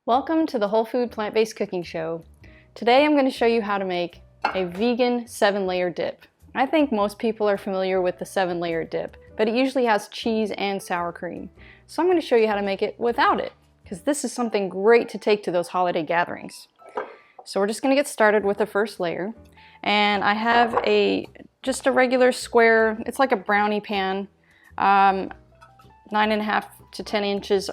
Welcome to the Whole Food Plant-Based Cooking Show. Today I'm going to show you how to make a vegan 7-layer dip. I think most people are familiar with the 7-layer dip, but it usually has cheese and sour cream. So I'm going to show you how to make it without it, because this is something great to take to those holiday gatherings. So we're just going to get started with the first layer. And I have just a regular square, it's like a brownie pan, 9.5 to 10 inches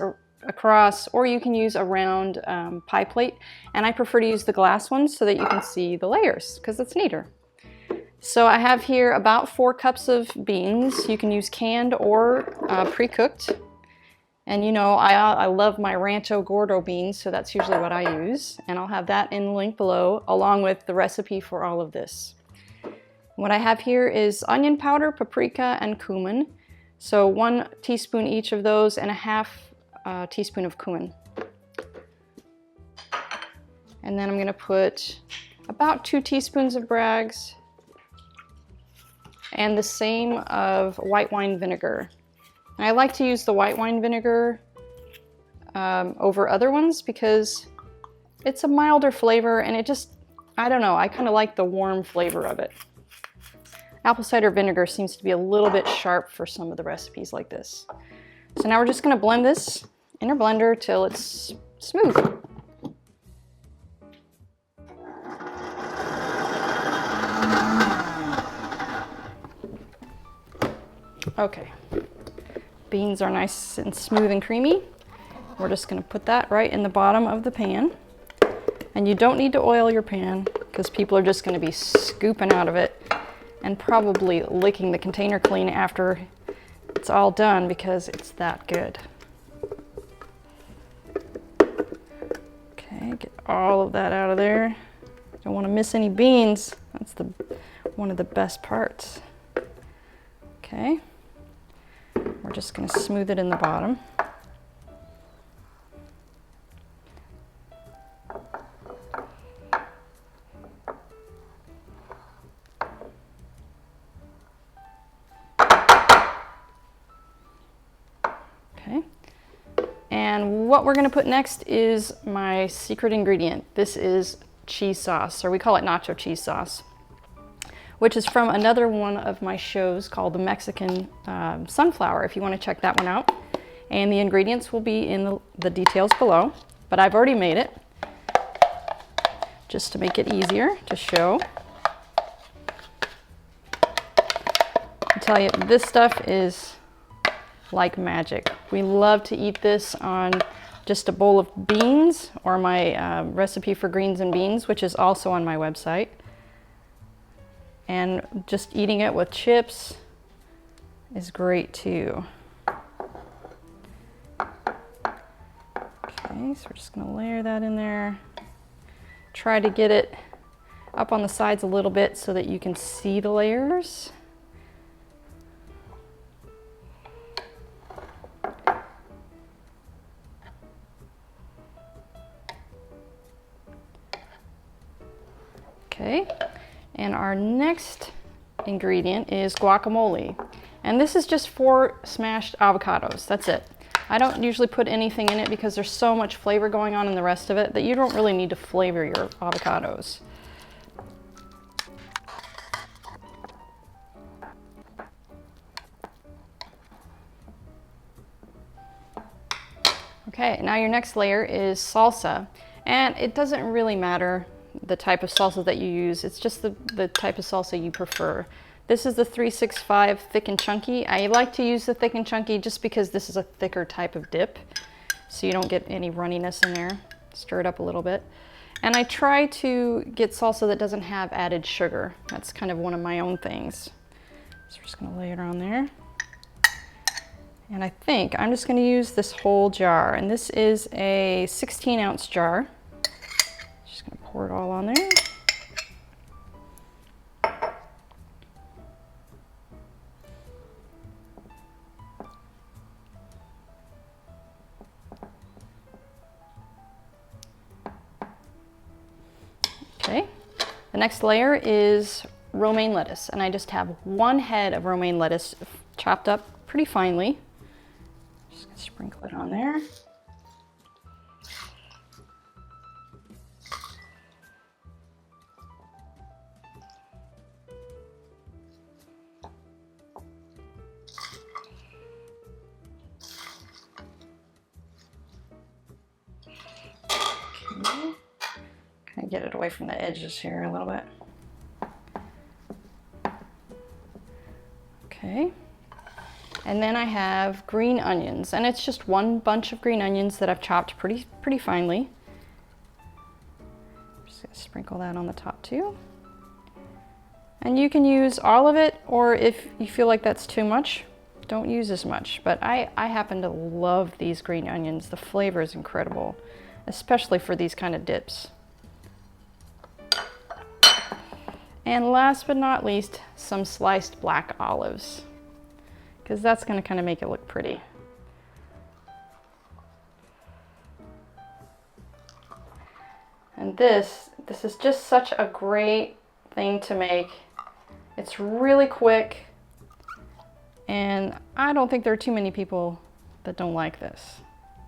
across, or you can use a round pie plate, and I prefer to use the glass ones so that you can see the layers because it's neater. So I have here about 4 cups of beans. You can use canned or pre-cooked, and you know I love my Rancho Gordo beans, so that's usually what I use, and I'll have that in the link below along with the recipe for all of this. What I have here is onion powder, paprika, and cumin, so 1 teaspoon each of those and a half teaspoon of cumin. And then I'm going to put about 2 teaspoons of Bragg's and the same of white wine vinegar. And I like to use the white wine vinegar over other ones because it's a milder flavor and it just, I don't know, I kind of like the warm flavor of it. Apple cider vinegar seems to be a little bit sharp for some of the recipes like this. So now we're just going to blend this in our blender till it's smooth. Okay, beans are nice and smooth and creamy. We're just going to put that right in the bottom of the pan. And you don't need to oil your pan because people are just going to be scooping out of it and probably licking the container clean after it's all done because it's that good. Okay, get all of that out of there. Don't want to miss any beans. That's one of the best parts. Okay, we're just going to smooth it in the bottom. Okay, and what we're going to put next is my secret ingredient. This is cheese sauce, or we call it nacho cheese sauce, which is from another one of my shows called the Mexican Sunflower, if you want to check that one out. And the ingredients will be in the details below, but I've already made it just to make it easier to show. I tell you, this stuff is like magic. We love to eat this on just a bowl of beans, or my recipe for greens and beans, which is also on my website. And just eating it with chips is great too. Okay, so we're just going to layer that in there. Try to get it up on the sides a little bit so that you can see the layers. Okay, and our next ingredient is guacamole. And this is just 4 smashed avocados, that's it. I don't usually put anything in it because there's so much flavor going on in the rest of it that you don't really need to flavor your avocados. Okay, now your next layer is salsa. And it doesn't really matter the type of salsa that you use, it's just the type of salsa you prefer. This is the 365 thick and chunky. I like to use the thick and chunky just because this is a thicker type of dip, so you don't get any runniness in there. Stir it up a little bit. And I try to get salsa that doesn't have added sugar. That's kind of one of my own things. So we're just going to lay it on there. And I think I'm just going to use this whole jar, and this is a 16-ounce jar. Pour it all on there. Okay, the next layer is romaine lettuce, and I just have 1 head of romaine lettuce chopped up pretty finely. Just gonna sprinkle it on there. Kind of get it away from the edges here a little bit. Okay. And then I have green onions, and it's just one bunch of green onions that I've chopped pretty finely. Just gonna sprinkle that on the top too. And you can use all of it, or if you feel like that's too much, don't use as much. But I happen to love these green onions. The flavor is incredible, especially for these kind of dips. And last but not least, some sliced black olives, because that's going to kind of make it look pretty. And this is just such a great thing to make. It's really quick, and I don't think there are too many people that don't like this.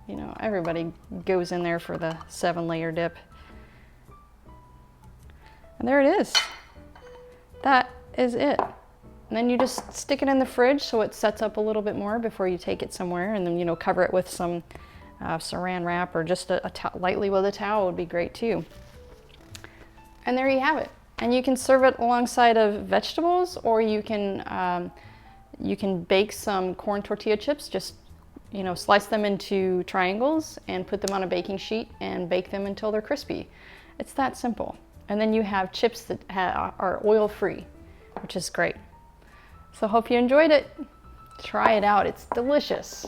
You know, everybody goes in there for the 7-layer dip. And there it is. That is it. And then you just stick it in the fridge so it sets up a little bit more before you take it somewhere, and then, you know, cover it with some saran wrap, or just lightly with a towel would be great too. And there you have it. And you can serve it alongside of vegetables, or you can bake some corn tortilla chips. Just, you know, slice them into triangles and put them on a baking sheet and bake them until they're crispy. It's that simple. And then you have chips that are oil-free, which is great. So hope you enjoyed it. Try it out, it's delicious.